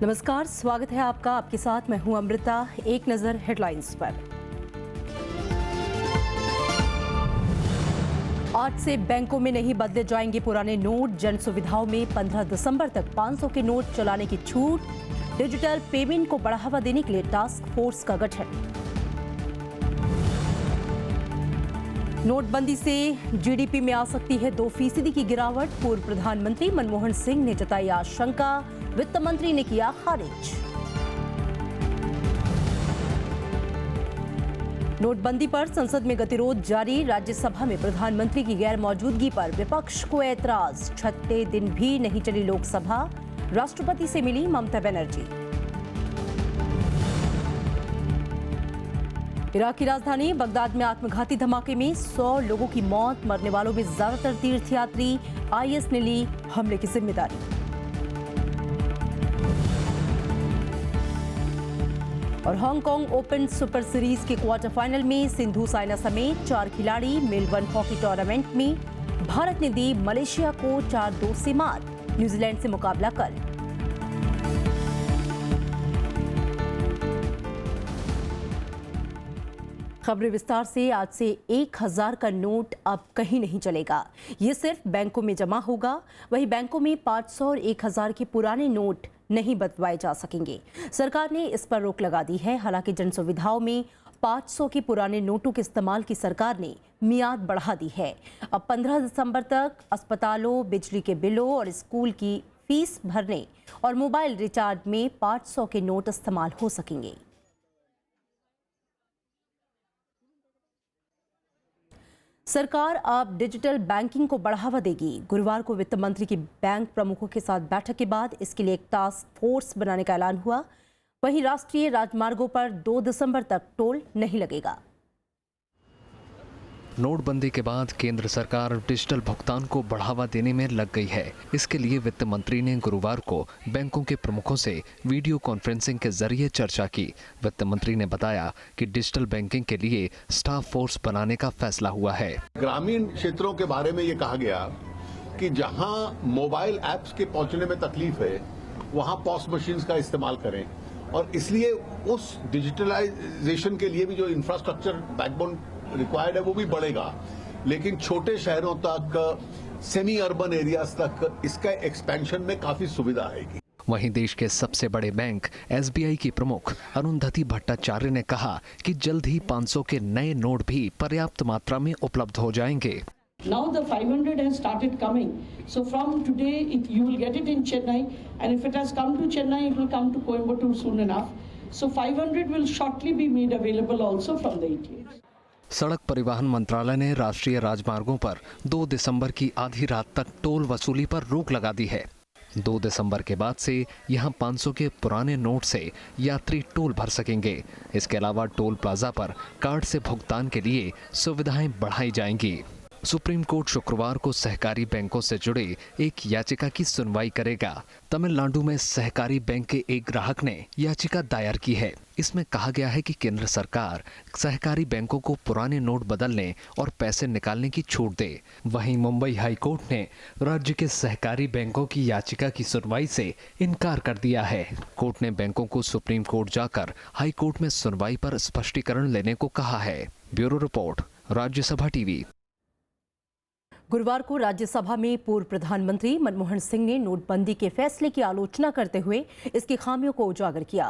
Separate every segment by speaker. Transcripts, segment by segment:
Speaker 1: नमस्कार, स्वागत है आपका। आपके साथ मैं हूं अमृता। एक नजर हेडलाइंस पर। आज से बैंकों में नहीं बदले जाएंगे पुराने नोट। जन सुविधाओं में 15 दिसंबर तक 500 के नोट चलाने की छूट। डिजिटल पेमेंट को बढ़ावा देने के लिए टास्क फोर्स का गठन। नोटबंदी से जीडीपी में आ सकती है 2% की गिरावट। पूर्व प्रधानमंत्री मनमोहन सिंह ने जताई आशंका, वित्त मंत्री ने किया खारिज। नोटबंदी पर संसद में गतिरोध जारी। राज्यसभा में प्रधानमंत्री की गैर मौजूदगी पर विपक्ष को ऐतराज। 6ठे दिन भी नहीं चली लोकसभा। राष्ट्रपति से मिली ममता बनर्जी। इराक की राजधानी बगदाद में आत्मघाती धमाके में 100 लोगों की मौत। मरने वालों में ज्यादातर तीर्थयात्री। आईएस ने ली हमले की जिम्मेदारी। और हांगकांग ओपन सुपर सीरीज के क्वार्टर फाइनल में सिंधु साइना समेत 4 खिलाड़ी मेलबर्न हॉकी टूर्नामेंट में। भारत ने दी मलेशिया को 4-2 से मात। न्यूजीलैंड से मुकाबला कल। खबरें विस्तार से। आज से 1000 का नोट अब कहीं नहीं चलेगा। ये सिर्फ बैंकों में जमा होगा। वहीं बैंकों में 500 और 1000 के पुराने नोट नहीं बदलवाए जा सकेंगे। सरकार ने इस पर रोक लगा दी है। हालांकि जन सुविधाओं में 500 के पुराने नोटों के इस्तेमाल की सरकार ने मियाद बढ़ा दी है। अब 15 दिसंबर तक अस्पतालों, बिजली के बिलों और स्कूल की फीस भरने और मोबाइल रिचार्ज में 500 के नोट इस्तेमाल हो सकेंगे। सरकार अब डिजिटल बैंकिंग को बढ़ावा देगी। गुरुवार को वित्त मंत्री की बैंक प्रमुखों के साथ बैठक के बाद इसके लिए एक टास्क फोर्स बनाने का ऐलान हुआ। वहीं राष्ट्रीय राजमार्गों पर 2 दिसंबर तक टोल नहीं लगेगा।
Speaker 2: नोटबंदी के बाद केंद्र सरकार डिजिटल भुगतान को बढ़ावा देने में लग गई है। इसके लिए वित्त मंत्री ने गुरुवार को बैंकों के प्रमुखों से वीडियो कॉन्फ्रेंसिंग के जरिए चर्चा की। वित्त मंत्री ने बताया कि डिजिटल बैंकिंग के लिए स्टाफ फोर्स बनाने का फैसला हुआ है।
Speaker 3: ग्रामीण क्षेत्रों के बारे में ये कहा गया कि जहां मोबाइल ऐप्स के पहुंचने में तकलीफ है, वहां पॉस मशीन्स का इस्तेमाल करें। और इसलिए उस डिजिटलाइजेशन के लिए भी जो इंफ्रास्ट्रक्चर बैकबोन रिक्वायर्ड है वो भी बढ़ेगा। लेकिन छोटे शहरों तक, सेमी अर्बन एरियाज तक इसका एक्सपेंशन में काफी सुविधा आएगी।
Speaker 2: वहीं देश के सबसे बड़े बैंक एसबीआई की प्रमुख अरुंधति भट्टाचार्य ने कहा कि जल्द ही 500 के नए नोट भी पर्याप्त मात्रा में उपलब्ध हो जाएंगे।
Speaker 4: Now the 500 has started coming. So from today you will get it in Chennai, and if it has come to Chennai, it will come to Coimbatore soon enough. So 500 will shortly be made available also from the ATMs.
Speaker 2: सड़क परिवहन मंत्रालय ने राष्ट्रीय राजमार्गों पर 2 दिसंबर की आधी रात तक टोल वसूली पर रोक लगा दी है। 2 दिसंबर के बाद से यहां 500 के पुराने नोट से यात्री टोल भर सकेंगे। इसके अलावा टोल प्लाजा पर कार्ड से भुगतान के लिए सुविधाएं बढ़ाई जाएंगी। सुप्रीम कोर्ट शुक्रवार को सहकारी बैंकों से जुड़े एक याचिका की सुनवाई करेगा। तमिलनाडु में सहकारी बैंक के एक ग्राहक ने याचिका दायर की है। इसमें कहा गया है कि केंद्र सरकार सहकारी बैंकों को पुराने नोट बदलने और पैसे निकालने की छूट दे। वहीं मुंबई हाई कोर्ट ने राज्य के सहकारी बैंकों की याचिका की सुनवाई से इनकार कर दिया है। कोर्ट ने बैंकों को सुप्रीम कोर्ट जाकर हाई कोर्ट में सुनवाई पर स्पष्टीकरण लेने को कहा है। Bureau report, Rajya Sabha TV.
Speaker 1: गुरुवार को राज्यसभा में पूर्व प्रधानमंत्री मनमोहन सिंह ने नोटबंदी के फैसले की आलोचना करते हुए इसकी खामियों को उजागर किया।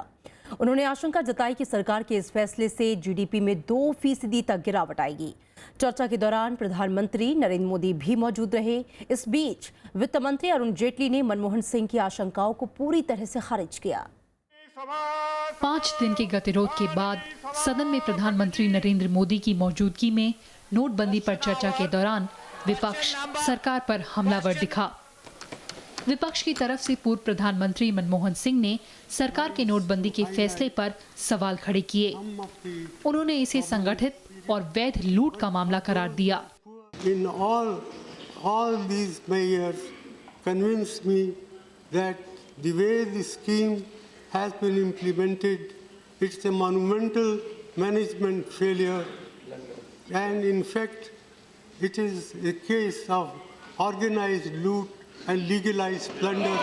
Speaker 1: उन्होंने आशंका जताई कि सरकार के इस फैसले से जीडीपी में 2% तक गिरावट आएगी। चर्चा के दौरान प्रधानमंत्री नरेंद्र मोदी भी मौजूद रहे। इस बीच वित्त मंत्री अरुण जेटली ने मनमोहन सिंह की आशंकाओं को पूरी तरह से खारिज किया।
Speaker 5: 5 दिन के गतिरोध के बाद सदन में प्रधानमंत्री नरेंद्र मोदी की मौजूदगी में नोटबंदी पर चर्चा के दौरान विपक्ष सरकार पर हमलावर दिखा। विपक्ष की तरफ से पूर्व प्रधानमंत्री मनमोहन सिंह ने सरकार के नोटबंदी के फैसले पर सवाल खड़े किए। उन्होंने इसे संगठित और वैध लूट का मामला करार दिया।
Speaker 6: In all these measures convinced me that the way the scheme has been implemented, it's a monumental management failure, and in fact it is a case of organized loot and legalized plunder.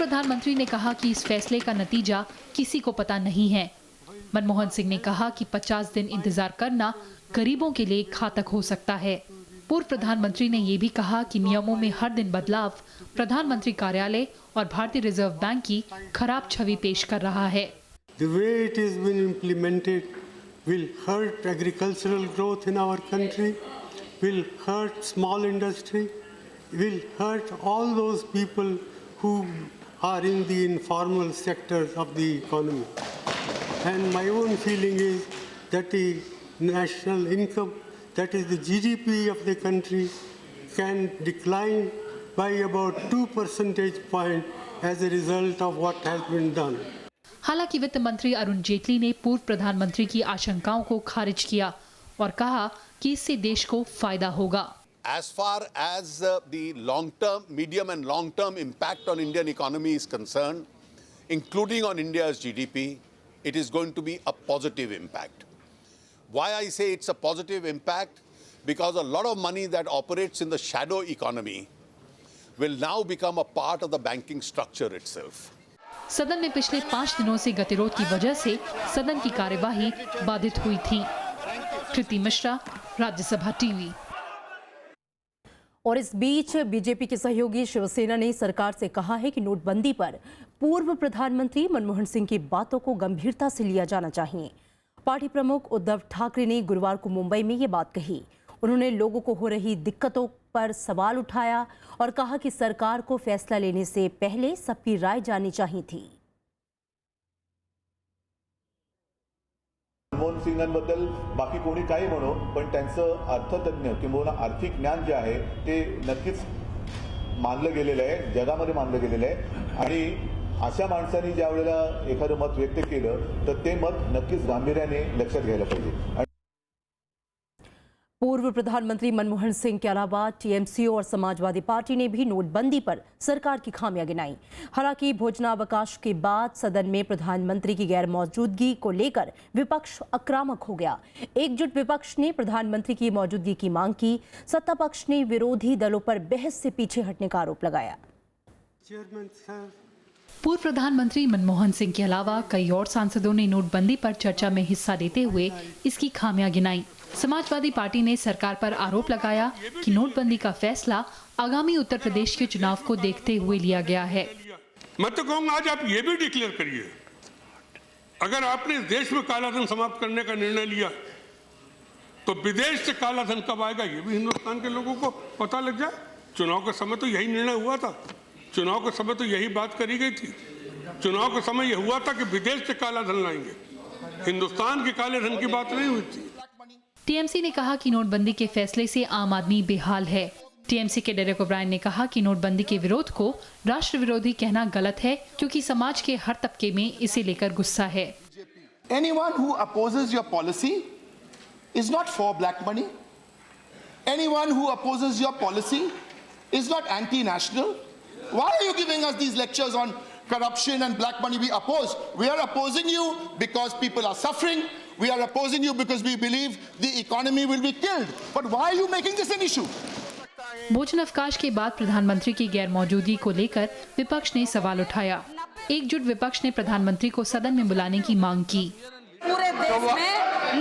Speaker 5: प्रधानमंत्री ने कहा कि इस फैसले का नतीजा किसी को पता नहीं है। मनमोहन सिंह ने कहा कि 50 दिन इंतजार करना गरीबों के लिए घातक हो सकता है। पूर्व प्रधानमंत्री ने ये भी कहा कि नियमों में हर दिन बदलाव प्रधानमंत्री कार्यालय और भारतीय रिजर्व बैंक की खराब छवि पेश कर रहा है।
Speaker 6: The way it has been implemented will hurt agricultural growth in our country, will hurt small industry, will hurt all those people who are in the informal sectors of the economy. And my own feeling is that the national income, that is the GDP of the country, can decline by about 2 percentage points as a result of what has been done.
Speaker 5: हालांकि वित्त मंत्री अरुण जेटली ने पूर्व प्रधानमंत्री की आशंकाओं को खारिज किया और कहा कि इससे देश को फायदा होगा।
Speaker 3: As far as the long-term, medium and long-term impact on Indian economy is concerned, including on India's GDP, it is going to be a positive impact. Why I say it's a positive impact? Because a lot of money that operates in the shadow economy will now become a part of the banking structure itself.
Speaker 5: सदन में पिछले 5 दिनों से गतिरोध की वजह से सदन की कार्यवाही बाधित हुई थी। कृति मिश्रा, राज्यसभा टीवी।
Speaker 1: और इस बीच बीजेपी के सहयोगी शिवसेना ने सरकार से कहा है कि नोटबंदी पर पूर्व प्रधानमंत्री मनमोहन सिंह की बातों को गंभीरता से लिया जाना चाहिए। पार्टी प्रमुख उद्धव ठाकरे ने गुरुवार को मुंबई में ये बात कही। उन्होंने लोगों को हो रही दिक्कतों पर सवाल उठाया और कहा कि सरकार को फैसला लेने से पहले सबकी राय जाननी चाहिए थी।
Speaker 7: मनमोहन सिंगांबद्दल बाकी कोणी काही म्हणो, पण त्यांचं अर्थतज्ञ किंवा आर्थिक ज्ञान जे आहे ते नक्कीच मानलं गेलेलं आहे, जगामध्ये मानलं गेलेलं आहे। आणि अशा माणसांनी ज्या वेळेला एखादं मत व्यक्त केलं तर ते मत नक्कीच गांभीर्याने लक्षात घ्यायला पाहिजे।
Speaker 1: पूर्व प्रधानमंत्री मनमोहन सिंह के अलावा टीएमसी और समाजवादी पार्टी ने भी नोटबंदी पर सरकार की खामियां गिनाई। हालांकि भोजनावकाश के बाद सदन में प्रधानमंत्री की गैर मौजूदगी को लेकर विपक्ष आक्रामक हो गया। एकजुट विपक्ष ने प्रधानमंत्री की मौजूदगी की मांग की। सत्ता पक्ष ने विरोधी दलों पर बहस से पीछे हटने का आरोप लगाया।
Speaker 5: पूर्व प्रधानमंत्री मनमोहन सिंह के अलावा कई और सांसदों ने नोटबंदी पर चर्चा में हिस्सा लेते हुए इसकी खामियां गिनाई। समाजवादी पार्टी ने सरकार पर आरोप लगाया कि नोटबंदी का फैसला आगामी उत्तर प्रदेश के चुनाव को देखते हुए लिया गया है।
Speaker 8: मैं तो कहूँगा आज आप ये भी डिक्लेयर करिए, अगर आपने देश में काला धन समाप्त करने का निर्णय लिया तो विदेश से काला धन कब आएगा ये भी हिंदुस्तान के लोगों को पता लग जाए। चुनाव के समय तो यही निर्णय हुआ था, चुनाव के समय तो यही बात करी गई थी। चुनाव के समय यह हुआ था कि विदेश से काला धन लाएंगे, हिंदुस्तान के काले धन की बात नहीं हुई थी।
Speaker 5: टीएमसी ने कहा कि नोटबंदी के फैसले से आम आदमी बेहाल है। टीएमसी के डेरेक ओब्रायन ने कहा कि नोटबंदी के विरोध को राष्ट्र विरोधी कहना गलत है, क्योंकि समाज के हर तबके में इसे लेकर गुस्सा है।
Speaker 9: Anyone who opposes your policy is not for black money. Anyone who opposes your policy is not anti-national. Why are you giving us these lectures on corruption and black money? We oppose. We are opposing you because people are suffering. We are opposing you because we believe the economy will be killed. But why are you making this an issue?
Speaker 5: भोजन अवकाश के बाद प्रधानमंत्री की गैर मौजूदगी को लेकर विपक्ष ने सवाल उठाया। एकजुट विपक्ष ने प्रधानमंत्री को सदन में बुलाने की मांग की।
Speaker 10: पूरे देश में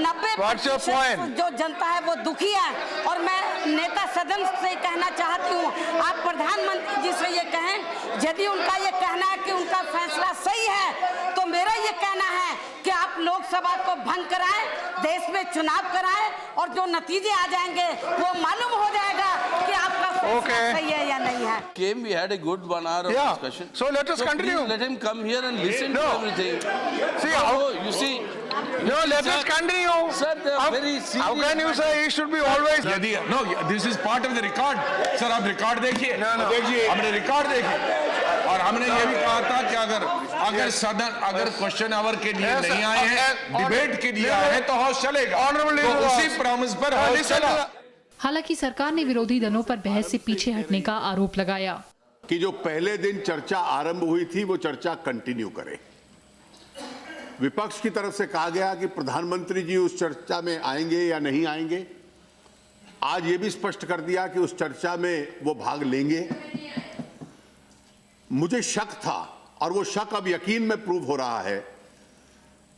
Speaker 10: 90% जो जनता है वो दुखी है और मैं नेता सदन से कहना चाहती हूँ, आप प्रधानमंत्री जी से ये कहें, यदि उनका ये कहना है कि उनका फैसला सही है तो मेरा ये कहना है कि आप लोकसभा को भंग कराएं, देश में चुनाव कराएं और जो नतीजे आ जाएंगे वो मालूम हो जाएगा कि आपका फैसला सही है या नहीं है।
Speaker 11: Came, we had a good 1 hour of discussion.
Speaker 12: So let us continue.
Speaker 11: Let him come here and listen to everything.
Speaker 12: See how
Speaker 11: you see.
Speaker 12: No, let us continue.
Speaker 11: Sir, they are very serious.
Speaker 12: How can you say he should be always?
Speaker 8: No, this is part of the record. Sir, आप record देखिए। देखिए, हमने record देखिए और हमने ये भी कहा था कि अगर सदन अगर क्वेश्चन आवर के लिए नहीं आए हैं, डिबेट के लिए आए हैं तो हाउस चलेगा। तो उसी प्रॉमिस पर हाउस चला।
Speaker 5: हालांकि सरकार ने विरोधी दलों पर बहस से पीछे हटने का आरोप लगाया
Speaker 3: कि जो पहले दिन चर्चा आरंभ हुई थी वो चर्चा कंटिन्यू करे। विपक्ष की तरफ से कहा गया कि प्रधानमंत्री जी उस चर्चा में आएंगे या नहीं आएंगे। आज ये भी स्पष्ट कर दिया कि उस चर्चा में वो भाग लेंगे। मुझे शक था और वो शक अब यकीन में प्रूव हो रहा है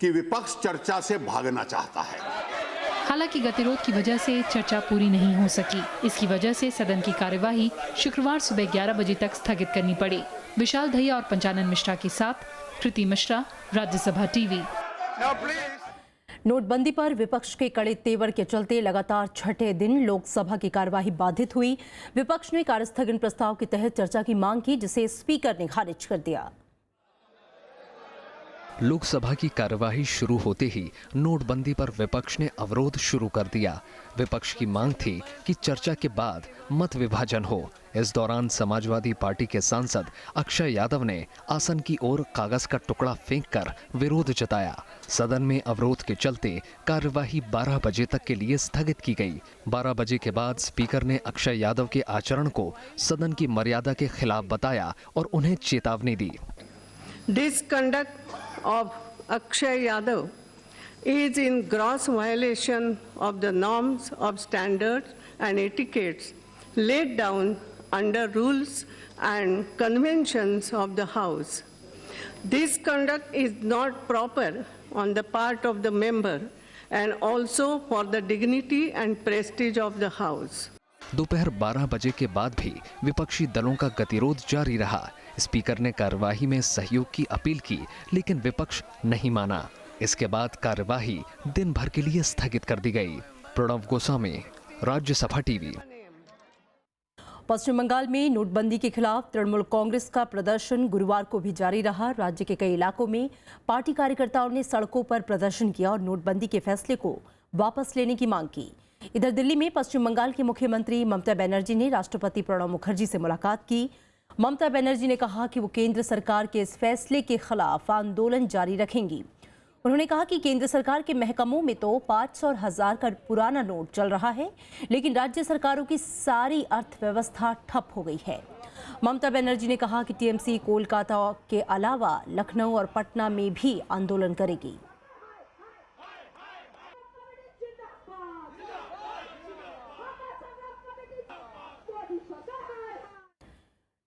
Speaker 3: कि विपक्ष चर्चा से भागना चाहता है।
Speaker 5: हालांकि गतिरोध की वजह से चर्चा पूरी नहीं हो सकी। इसकी वजह से सदन की कार्यवाही शुक्रवार सुबह 11 बजे तक स्थगित करनी पड़ी। विशाल दहिया और पंचानन मिश्रा के साथ कृति मिश्रा, राज्यसभा टीवी।
Speaker 1: नोटबंदी पर विपक्ष के कड़े तेवर के चलते लगातार छठे दिन लोकसभा की कार्यवाही बाधित हुई। विपक्ष ने कार्यस्थगन प्रस्ताव के तहत चर्चा की मांग की, जिसे स्पीकर ने खारिज कर दिया।
Speaker 2: लोकसभा की कार्यवाही शुरू होते ही नोटबंदी पर विपक्ष ने अवरोध शुरू कर दिया। विपक्ष की मांग थी कि चर्चा के बाद मत विभाजन हो। इस दौरान समाजवादी पार्टी के सांसद अक्षय यादव ने आसन की ओर कागज का टुकड़ा फेंककर विरोध जताया। सदन में अवरोध के चलते कार्यवाही 12 बजे तक के लिए स्थगित की गई। 12 बजे के बाद स्पीकर ने अक्षय यादव के आचरण को सदन की मर्यादा के खिलाफ बताया और उन्हें चेतावनी दी।
Speaker 4: This conduct of Akshay Yadav is in gross violation of the norms of standards and etiquettes laid down under rules and conventions of the House. This conduct is not proper on the part of the member and also for the dignity and prestige of the House.
Speaker 2: दोपहर 12 बजे के बाद भी विपक्षी दलों का गतिरोध जारी रहा। स्पीकर ने कार्यवाही में सहयोग की अपील की, लेकिन विपक्ष नहीं माना। इसके बाद कार्यवाही दिन भर के लिए स्थगित कर दी गई। प्रणव गोस्वामी, राज्यसभा टीवी।
Speaker 1: पश्चिम बंगाल में नोटबंदी के खिलाफ तृणमूल कांग्रेस का प्रदर्शन गुरुवार को भी जारी रहा। राज्य के कई इलाकों में पार्टी कार्यकर्ताओं ने सड़कों पर प्रदर्शन किया और नोटबंदी के फैसले को वापस लेने की मांग की। इधर दिल्ली में पश्चिम बंगाल के मुख्यमंत्री ममता बनर्जी ने राष्ट्रपति प्रणब मुखर्जी से मुलाकात की। ममता बनर्जी ने कहा कि वो केंद्र सरकार के इस फैसले के खिलाफ आंदोलन जारी रखेंगी। उन्होंने कहा कि केंद्र सरकार के महकमों में तो 500 और 1000 का पुराना नोट चल रहा है, लेकिन राज्य सरकारों की सारी अर्थव्यवस्था ठप हो गई है। ममता बनर्जी ने कहा कि टीएमसी कोलकाता के अलावा लखनऊ और पटना में भी आंदोलन करेगी।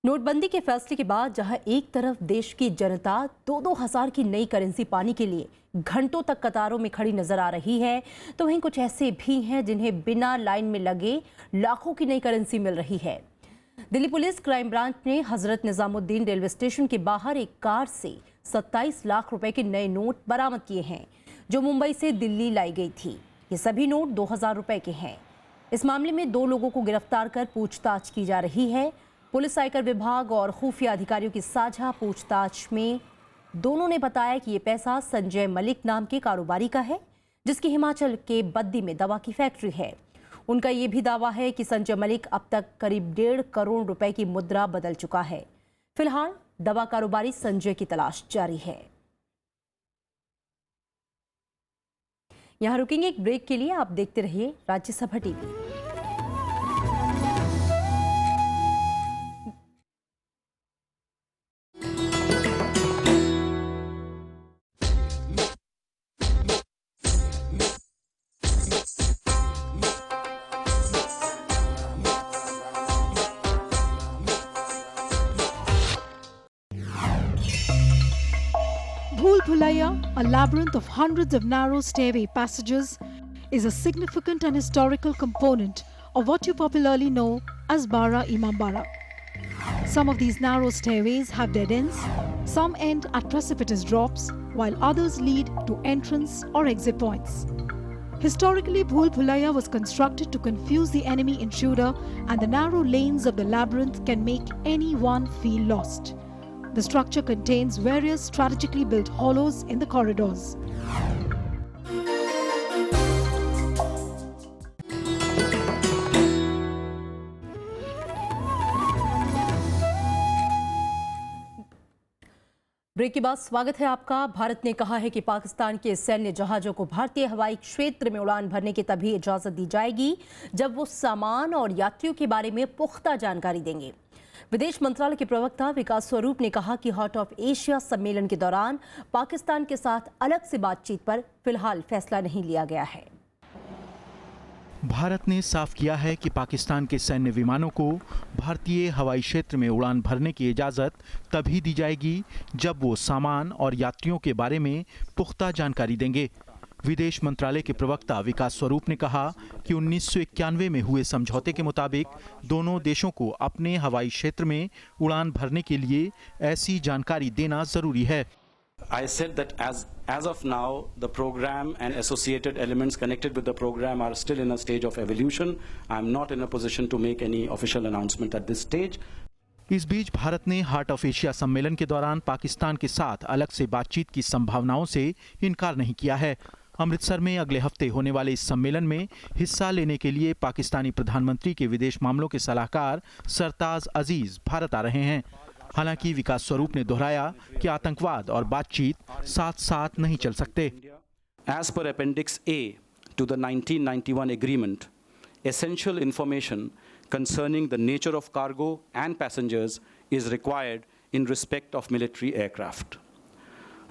Speaker 1: नोटबंदी के फैसले के बाद जहां एक तरफ देश की जनता 2-2 हज़ार की नई करेंसी पाने के लिए घंटों तक कतारों में खड़ी नजर आ रही है, तो वहीं कुछ ऐसे भी हैं जिन्हें बिना लाइन में लगे लाखों की नई करेंसी मिल रही है। दिल्ली पुलिस क्राइम ब्रांच ने हजरत निजामुद्दीन रेलवे स्टेशन के बाहर एक कार से 27 लाख रुपए के नए नोट बरामद किए हैं, जो मुंबई से दिल्ली लाई गई थी। ये सभी नोट 2000 रुपए के हैं। इस मामले में 2 लोगों को गिरफ्तार कर पूछताछ की जा रही है। पुलिस, आयकर विभाग और खुफिया अधिकारियों की साझा पूछताछ में दोनों ने बताया कि ये पैसा संजय मलिक नाम के कारोबारी का है, जिसकी हिमाचल के बद्दी में दवा की फैक्ट्री है। उनका ये भी दावा है कि संजय मलिक अब तक करीब 1.5 करोड़ रुपए की मुद्रा बदल चुका है। फिलहाल दवा कारोबारी संजय की तलाश जारी है। यहां रुकेंगे एक ब्रेक के लिए। आप देखते रहिए Rajya Sabha TV.
Speaker 13: Bhool Bhulaiya, a labyrinth of hundreds of narrow stairway passages, is a significant and historical component of what you popularly know as Bara Imambara. Some of these narrow stairways have dead ends, some end at precipitous drops, while others lead to entrance or exit points. Historically, Bhool Bhulaiya was constructed to confuse the enemy intruder, and the narrow lanes of the labyrinth can make anyone feel lost. The structure contains various strategically built hollows in the corridors.
Speaker 1: Break के बाद स्वागत है आपका। भारत ने कहा है कि पाकिस्तान के सैन्य जहाजों को भारतीय हवाई क्षेत्र में उड़ान भरने की तभी इजाजत दी जाएगी जब वो सामान और यात्रियों के बारे में पुख्ता जानकारी देंगे। विदेश मंत्रालय के प्रवक्ता विकास स्वरूप ने कहा कि हार्ट ऑफ एशिया सम्मेलन के दौरान पाकिस्तान के साथ अलग से बातचीत पर फिलहाल फैसला नहीं लिया गया है।
Speaker 14: भारत ने साफ किया है कि पाकिस्तान के सैन्य विमानों को भारतीय हवाई क्षेत्र में उड़ान भरने की इजाज़त तभी दी जाएगी जब वो सामान और यात्रियों के बारे में पुख्ता जानकारी देंगे। विदेश मंत्रालय के प्रवक्ता विकास स्वरूप ने कहा कि 1991 में हुए समझौते के मुताबिक दोनों देशों को अपने हवाई क्षेत्र में उड़ान भरने के लिए ऐसी जानकारी देना जरूरी है।
Speaker 15: I said that as of now, the program and associated elements connected with the program are still in a stage of evolution. I am not in a position to make any official announcement at this stage.
Speaker 14: इस बीच भारत ने heart of Asia सम्मेलन के दौरान पाकिस्तान के साथ अलग से बातचीत की संभावनाओं से इनकार नहीं किया है। अमृतसर में अगले हफ्ते होने वाले इस सम्मेलन में हिस्सा लेने के लिए पाकिस्तानी प्रधानमंत्री के विदेश मामलों के सलाहकार सरताज अजीज भारत आ रहे हैं। हालांकि विकास स्वरूप ने दोहराया कि आतंकवाद और बातचीत साथ साथ नहीं चल सकते।
Speaker 15: As per Appendix A to the 1991 agreement, essential information concerning the nature of cargo and passengers is required in respect of military aircraft.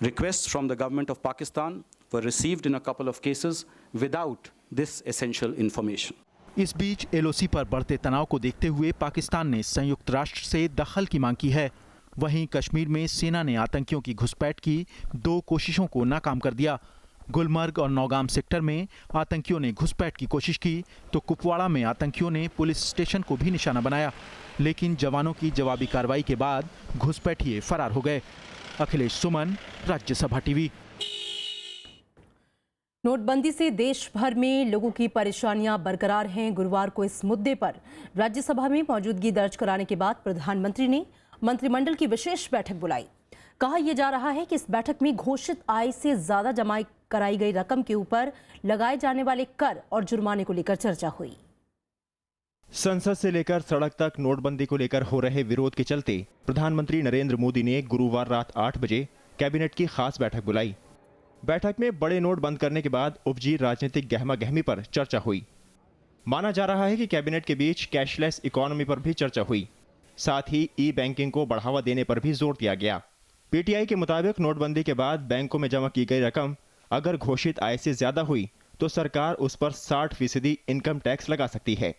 Speaker 15: Requests from the government of Pakistan were received in a couple of cases without this essential information.
Speaker 14: इस बीच LOC पर बढ़ते तनाव को देखते हुए पाकिस्तान ने संयुक्त राष्ट्र से दखल की मांग की है। वहीं कश्मीर में सेना ने आतंकियों की घुसपैठ की 2 कोशिशों को नाकाम कर दिया। गुलमर्ग और नौगाम सेक्टर में आतंकियों ने घुसपैठ की कोशिश की तो कुपवाड़ा में आतंकियों ने पुलिस स्टेशन को भी निशाना बनाया, लेकिन जवानों की जवाबी कार्रवाई के बाद घुसपैठिए फरार हो गए। अखिलेश सुमन, राज्यसभा टीवी।
Speaker 1: नोटबंदी से देश भर में लोगों की परेशानियां बरकरार हैं। गुरुवार को इस मुद्दे पर राज्यसभा में मौजूदगी दर्ज कराने के बाद प्रधानमंत्री ने मंत्रिमंडल की विशेष बैठक बुलाई। कहा यह जा रहा है कि इस बैठक में घोषित आय से ज्यादा जमा कराई गई रकम के ऊपर लगाए जाने वाले कर और जुर्माने को लेकर चर्चा हुई।
Speaker 16: संसद से लेकर सड़क तक नोटबंदी को लेकर हो रहे विरोध के चलते प्रधानमंत्री नरेंद्र मोदी ने गुरुवार रात 8 बजे कैबिनेट की खास बैठक बुलाई। बैठक में बड़े नोट बंद करने के बाद उपजी राजनीतिक गहमा-गहमी पर चर्चा हुई। माना जा रहा है कि कैबिनेट के बीच कैशलेस इकोनॉमी पर भी चर्चा हुई। साथ ही ई बैंकिंग को बढ़ावा देने पर भी जोर दिया गया। पीटीआई के मुताबिक नोटबंदी के बाद बैंकों में जमा की गई रकम अगर घोषित आय से ज्यादा हुई तो सरकार उस पर 60% इनकम टैक्स लगा सकती है।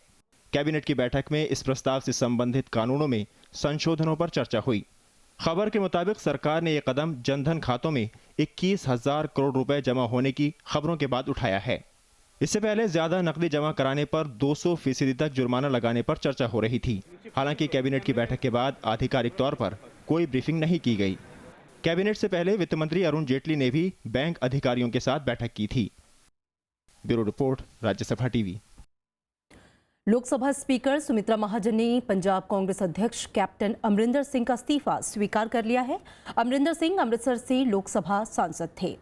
Speaker 16: कैबिनेट की बैठक में इस प्रस्ताव से संबंधित कानूनों में संशोधनों पर चर्चा हुई। खबर के मुताबिक सरकार ने यह कदम जनधन खातों में 21,000 करोड़ रुपए जमा होने की खबरों के बाद उठाया है। इससे पहले ज्यादा नकदी जमा कराने पर 200% तक जुर्माना लगाने पर चर्चा हो रही थी। हालांकि कैबिनेट की बैठक के बाद आधिकारिक तौर पर कोई ब्रीफिंग नहीं की गई। कैबिनेट से पहले वित्त मंत्री अरुण जेटली ने भी बैंक अधिकारियों के साथ बैठक की थी। Bureau report, Rajya Sabha TV.
Speaker 1: Lok Sabha speaker Sumitra Mahajan ने पंजाब कांग्रेस अध्यक्ष कैप्टन अमरिंदर सिंह का इस्तीफा स्वीकार कर लिया है। अमरिंदर सिंह अमृतसर से लोकसभा सांसद थे।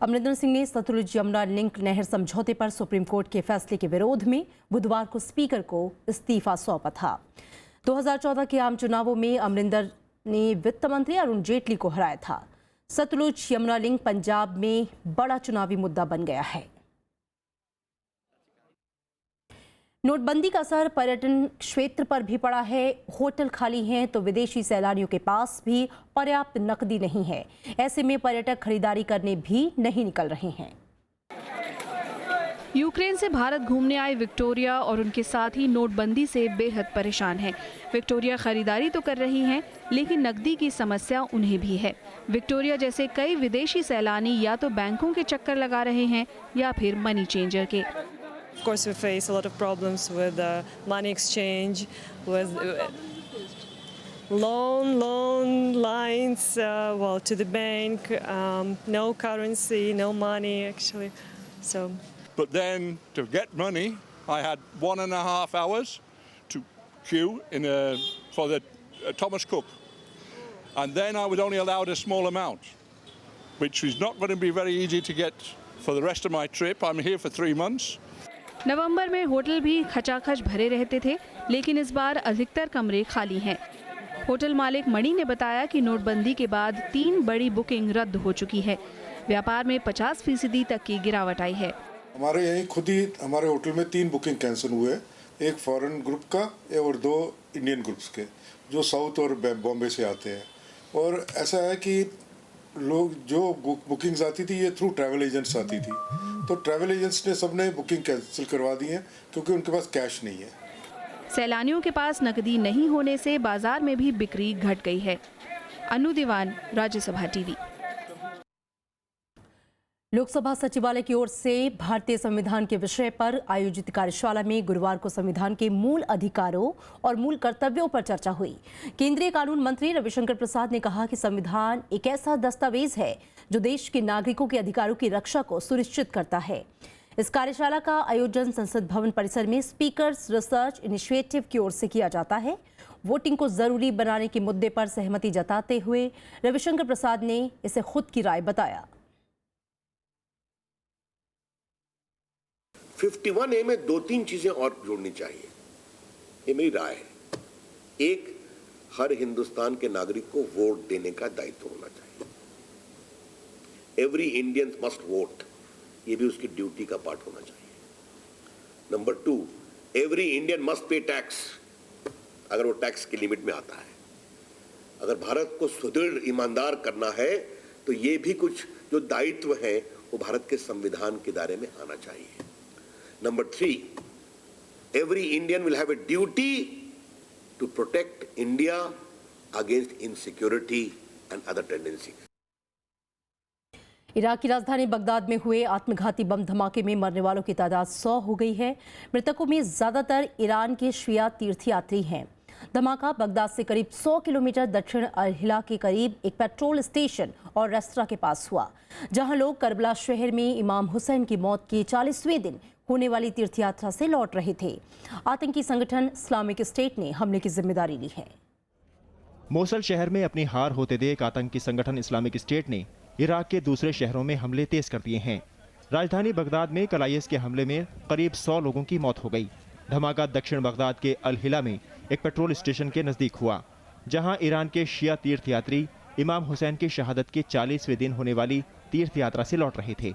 Speaker 1: अमरिंदर सिंह ने सतलुज यमुना लिंक नहर समझौते पर सुप्रीम कोर्ट के फैसले के विरोध में बुधवार को स्पीकर को इस्तीफा सौंपा था। 2014 के आम चुनावों में अमरिंदर ने वित्त मंत्री अरुण जेटली को हराया था। सतलुज यमुना लिंक पंजाब में बड़ा चुनावी मुद्दा बन गया है। नोटबंदी का असर पर्यटन क्षेत्र पर भी पड़ा है। होटल खाली हैं तो विदेशी सैलानियों के पास भी पर्याप्त नकदी नहीं है। ऐसे में पर्यटक खरीदारी करने भी नहीं निकल रहे हैं।
Speaker 17: यूक्रेन से भारत घूमने आए विक्टोरिया और उनके साथी नोटबंदी से बेहद परेशान हैं। विक्टोरिया खरीदारी तो कर रही हैं, लेकिन नकदी की समस्या उन्हें भी है। विक्टोरिया जैसे कई विदेशी सैलानी या तो बैंकों के चक्कर लगा रहे हैं या फिर मनी चेंजर के।
Speaker 18: Of course, we face a lot of problems with money exchange, with loan lines, to the bank, no currency, no money actually. So.
Speaker 19: But then to get money, I had 1.5 hours to queue for the Thomas Cook, and then I was only allowed a small amount, which is not going to be very easy to get for the rest of my trip. I'm here for 3 months.
Speaker 17: नवंबर में hotel भी खचाखच भरे रहते थे, लेकिन इस बार अधिकतर कमरे खाली हैं। होटल मालिक मणि ने बताया कि नोटबंदी के बाद 3 बड़ी बुकिंग रद्द हो चुकी है। व्यापार में 50% तक की गिरावट आई है।
Speaker 20: हमारे यहीं खुद ही हमारे होटल में 3 बुकिंग कैंसिल हुए, एक फॉरेन ग्रुप का और 2 इंडियन ग्रुप्स के जो साउथ और बॉम्बे से आते हैं। और ऐसा है कि लोग जो बुकिंग्स आती थी ये थ्रू ट्रैवल एजेंट्स आती थी, तो ट्रैवल एजेंट्स ने सबने बुकिंग कैंसिल करवा दी है क्योंकि उनके पास कैश नहीं है।
Speaker 17: सैलानियों के पास नकदी नहीं होने से बाजार में भी बिक्री घट गई है। अनु दीवान, राज्यसभा टीवी।
Speaker 1: लोकसभा सचिवालय की ओर से भारतीय संविधान के विषय पर आयोजित कार्यशाला में गुरुवार को संविधान के मूल अधिकारों और मूल कर्तव्यों पर चर्चा हुई। केंद्रीय कानून मंत्री रविशंकर प्रसाद ने कहा कि संविधान एक ऐसा दस्तावेज है जो देश के नागरिकों के अधिकारों की रक्षा को सुनिश्चित करता है। इस कार्यशाला का आयोजन संसद भवन परिसर में स्पीकर्स रिसर्च इनिशिएटिव की ओर से किया जाता है। वोटिंग को जरूरी बनाने के मुद्दे पर सहमति जताते हुए रविशंकर प्रसाद ने इसे खुद की राय बताया।
Speaker 21: 51A में 2-3 चीजें और जोड़नी चाहिए, ये मेरी राय है। एक, हर हिंदुस्तान के नागरिक को वोट देने का दायित्व होना चाहिए। एवरी इंडियन मस्ट वोट, ये भी उसकी ड्यूटी का पार्ट होना चाहिए। Number 2, every Indian must pay tax, अगर वो टैक्स की लिमिट में आता है। अगर भारत को सुदृढ़ ईमानदार करना है तो ये भी कुछ जो दायित्व है वो भारत के संविधान के दायरे में आना चाहिए। Number 3, every Indian will have a duty to protect India against insecurity and other tendencies.
Speaker 1: Iraq की राजधानी बगदाद में हुए आत्मघाती बम धमाके में मरने वालों की तादाद 100 हो गई है। मृतकों में ज्यादातर ईरान के शिया तीर्थयात्री हैं। धमाका बगदाद से करीब 100 किलोमीटर दक्षिण अल-हिला के करीब एक पेट्रोल स्टेशन और रेस्तरां के पास हुआ, जहां लोग करबला शहर में इमाम हुसैन की मौत के 40वें दिन होने वाली तीर्थयात्रा से लौट रहे थे। आतंकी संगठन इस्लामिक स्टेट ने हमले की जिम्मेदारी ली है।
Speaker 16: मोसल शहर में अपनी हार होते देख आतंकी संगठन इस्लामिक स्टेट ने इराक के दूसरे शहरों में हमले तेज कर दिए हैं। राजधानी बगदाद में कल IS के हमले में करीब 100 लोगों की मौत हो गई। धमाका दक्षिण बगदाद के अल-हिला में एक पेट्रोल स्टेशन के नजदीक हुआ, जहां ईरान के शिया तीर्थयात्री इमाम हुसैन की शहादत के 40वें दिन होने वाली तीर्थयात्रा से लौट रहे थे।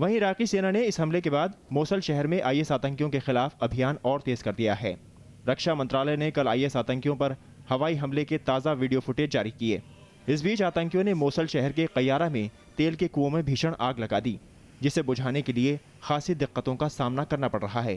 Speaker 16: वहीं इराकी सेना ने इस हमले के बाद मोसल शहर में IS आतंकियों के खिलाफ अभियान और तेज कर दिया है। रक्षा मंत्रालय ने कल IS आतंकियों पर हवाई हमले के ताज़ा वीडियो फुटेज जारी किए। इस बीच आतंकियों ने मोसल शहर के कयारा में तेल के कुओं में भीषण आग लगा दी, जिसे बुझाने के लिए खासी दिक्कतों का सामना करना पड़ रहा है।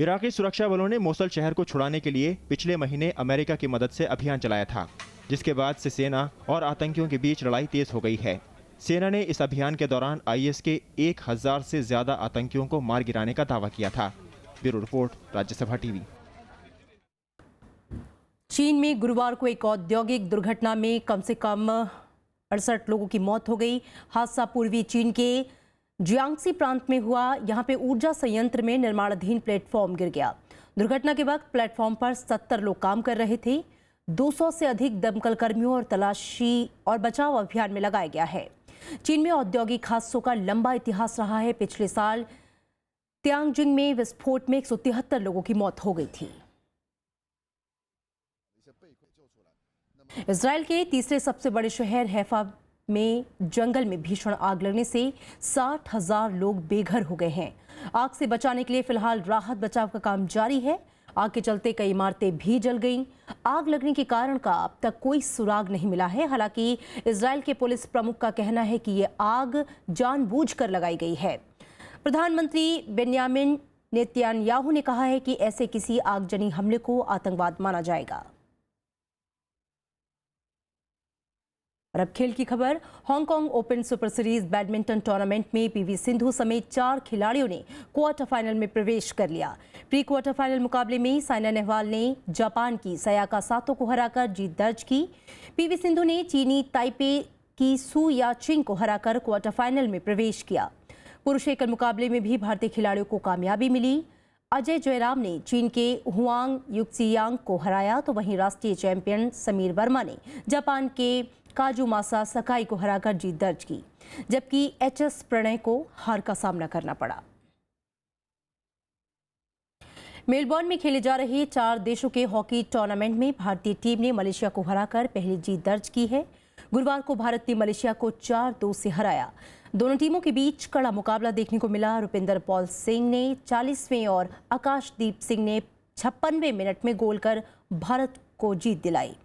Speaker 16: इराकी सुरक्षा बलों ने मोसल शहर को छुड़ाने के लिए पिछले महीने अमेरिका की मदद से अभियान चलाया था, जिसके बाद से सेना और आतंकियों के बीच लड़ाई तेज हो गई है। सेना ने इस अभियान के दौरान IS के 1000 से ज्यादा आतंकियों को मार गिराने का दावा किया था। Bureau report, Rajya Sabha TV.
Speaker 1: चीन में गुरुवार को एक औद्योगिक दुर्घटना में कम से कम 68 लोगों की मौत हो गई। हादसा पूर्वी चीन के जियांगसी प्रांत में हुआ। यहां पे ऊर्जा संयंत्र में निर्माणाधीन प्लेटफॉर्म गिर गया। दुर्घटना के वक्त प्लेटफॉर्म पर 70 लोग काम कर रहे थे। 200 से अधिक दमकल कर्मियों और तलाशी और बचाव अभियान में लगाया गया है। चीन में औद्योगिक हादसों का लंबा इतिहास रहा है। पिछले साल तियांजिंग में विस्फोट में 173 लोगों की मौत हो गई थी। इजराइल के तीसरे सबसे बड़े शहर हैफा में जंगल में भीषण आग लगने से 60,000 लोग बेघर हो गए हैं। आग से बचाने के लिए फिलहाल राहत बचाव का काम जारी है। आग के चलते कई इमारतें भी जल गईं। आग लगने के कारण का अब तक कोई सुराग नहीं मिला है। हालांकि इजराइल के पुलिस प्रमुख का कहना है कि ये आग जानबूझकर लगाई गई है। प्रधानमंत्री बेन्यामिन नेतन्याहू ने कहा है कि ऐसे किसी आगजनी हमले को आतंकवाद माना जाएगा। और अब खेल की खबर। Hong Kong open super series badminton tournament में PV सिंधु समेत 4 खिलाड़ियों ने क्वार्टर फाइनल में प्रवेश कर लिया। प्री क्वार्टर फाइनल मुकाबले में साइना नेहवाल ने जापान की सयाका सातो को हराकर जीत दर्ज की। PV सिंधु ने चीनी ताइपे की सू याचिंग को हराकर क्वार्टर फाइनल में प्रवेश किया। पुरुष एकल मुकाबले में भी भारतीय खिलाड़ियों को कामयाबी मिली। अजय जयराम ने चीन के हुआंग युक्सियांग को हराया, तो वहीं राष्ट्रीय चैंपियन समीर वर्मा ने जापान के काजुमासा सकाई को हराकर जीत दर्ज की, जबकि HS प्रणय को हार का सामना करना पड़ा। मेलबर्न में खेले जा रहे 4 देशों के हॉकी टूर्नामेंट में भारतीय टीम ने मलेशिया को हराकर पहली जीत दर्ज की है। गुरुवार को भारत ने मलेशिया को 4-2 से हराया। दोनों टीमों के बीच कड़ा मुकाबला देखने को मिला। रुपिंदर पाल सिंह ने 40वें और आकाशदीप सिंह ने 56वें मिनट में गोल कर भारत को जीत दिलाई।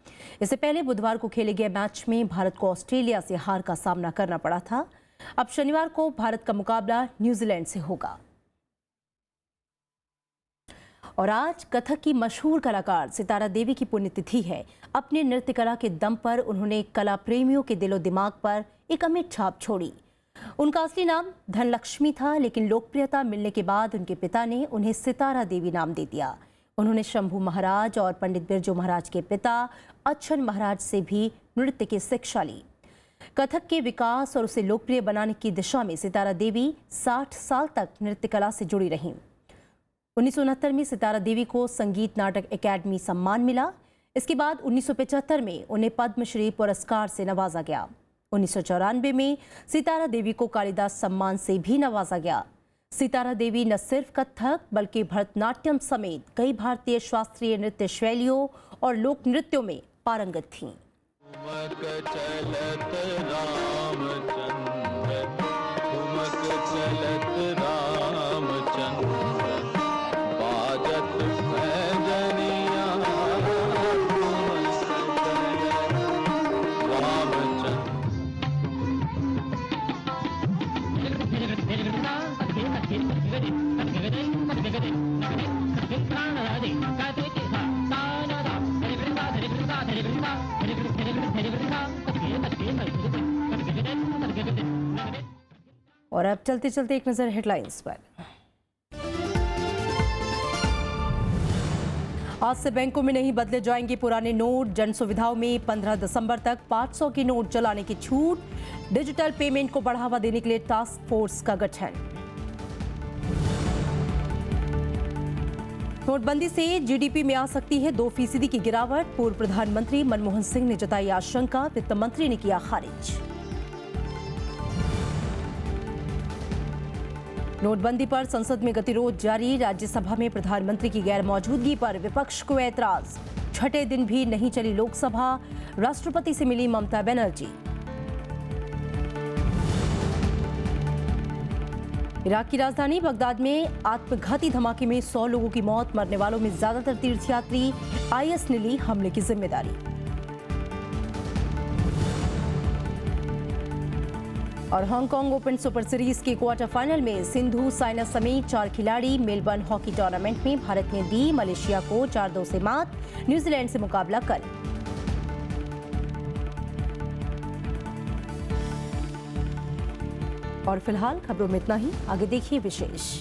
Speaker 1: इससे पहले बुधवार को खेले गए मैच में भारत को ऑस्ट्रेलिया से हार का सामना करना पड़ा था। अब शनिवार को भारत का मुकाबला न्यूजीलैंड से होगा। और आज कथक की मशहूर कलाकार सितारा देवी की पुण्यतिथि है। अपने नृत्य कला के दम पर उन्होंने कला प्रेमियों के दिलो दिमाग पर एक अमिट छाप छोड़ी। उनका असली नाम धनलक्ष्मी था, लेकिन लोकप्रियता मिलने के बाद उनके पिता ने उन्हें सितारा देवी नाम दे दिया। उन्होंने शंभू महाराज और पंडित बिरजू महाराज के पिता अच्छन महाराज से भी नृत्य की शिक्षा ली। कथक के विकास और उसे लोकप्रिय बनाने की दिशा में सितारा देवी 60 साल तक नृत्य कला से जुड़ी रहीं। 1969 में सितारा देवी को संगीत नाटक अकादमी सम्मान मिला। इसके बाद 1975 में उन्हें पद्मश्री पुरस्कार से नवाजा गया। 1994 में सितारा देवी को कालिदास सम्मान से भी नवाजा गया। सितारा देवी न सिर्फ कथक बल्कि भरतनाट्यम समेत कई भारतीय शास्त्रीय नृत्य शैलियों और लोक नृत्यों में पारंगत थीं। और अब चलते चलते एक नजर हेडलाइंस पर। आज से बैंकों में नहीं बदले जाएंगे पुराने नोट। जन सुविधाओं में 15 दिसंबर तक 500 के नोट चलाने की छूट। डिजिटल पेमेंट को बढ़ावा देने के लिए टास्क फोर्स का गठन। नोटबंदी से जीडीपी में आ सकती है 2% की गिरावट। पूर्व प्रधानमंत्री मनमोहन सिंह ने जताई आशंका, वित्त मंत्री ने किया खारिज। नोटबंदी पर संसद में गतिरोध जारी। राज्यसभा में प्रधानमंत्री की गैर मौजूदगी पर विपक्ष को ऐतराज। छठे दिन भी नहीं चली लोकसभा। राष्ट्रपति से मिली ममता बनर्जी। इराक की राजधानी बगदाद में आत्मघाती धमाके में 100 लोगों की मौत। मरने वालों में ज्यादातर तीर्थयात्री। आईएस ने ली हमले की जिम्मेदारी। और हांगकांग ओपन सुपर सीरीज के क्वार्टर फाइनल में सिंधु, साइना समेत 4 खिलाड़ी मेलबर्न हॉकी टूर्नामेंट में भारत ने दी मलेशिया को 4-2 से मात। न्यूजीलैंड से मुकाबला कल। और फिलहाल खबरों में इतना ही। आगे देखिए विशेष।